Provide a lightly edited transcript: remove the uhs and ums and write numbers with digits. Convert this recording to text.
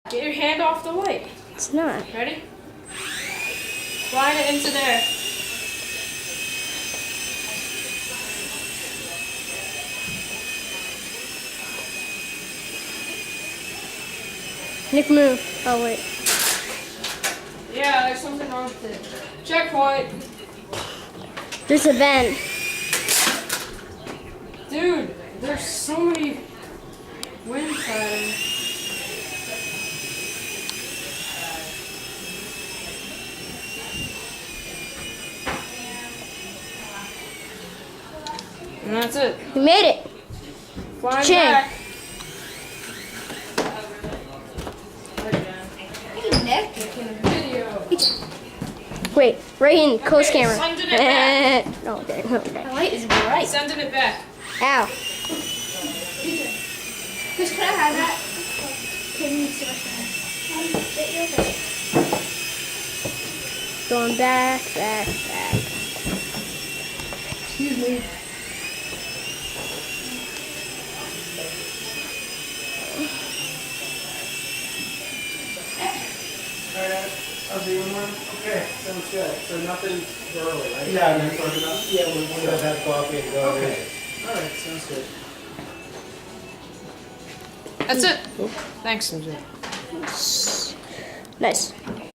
Get your hand off the light. It's not. Ready? Slide it into there. Nick, move. Oh, wait. Yeah, there's something wrong with it. Checkpoint. There's a vent. Dude, there's so many wind patterns. And that's it. You made it. Flying Chin. back. Hey, Nick. Video. Wait, right in close camera. send it back. No, okay, okay. The light is bright. Sending it back. Ow. Chris, can I have that? Can you see my Going back, back. Excuse me. Alright, I'll do one more. Okay, sounds good. So nothing early, right? Yeah, and then talking about, yeah, we're gonna have coffee and go. Okay. Alright, sounds good. That's it. Thanks. Nice.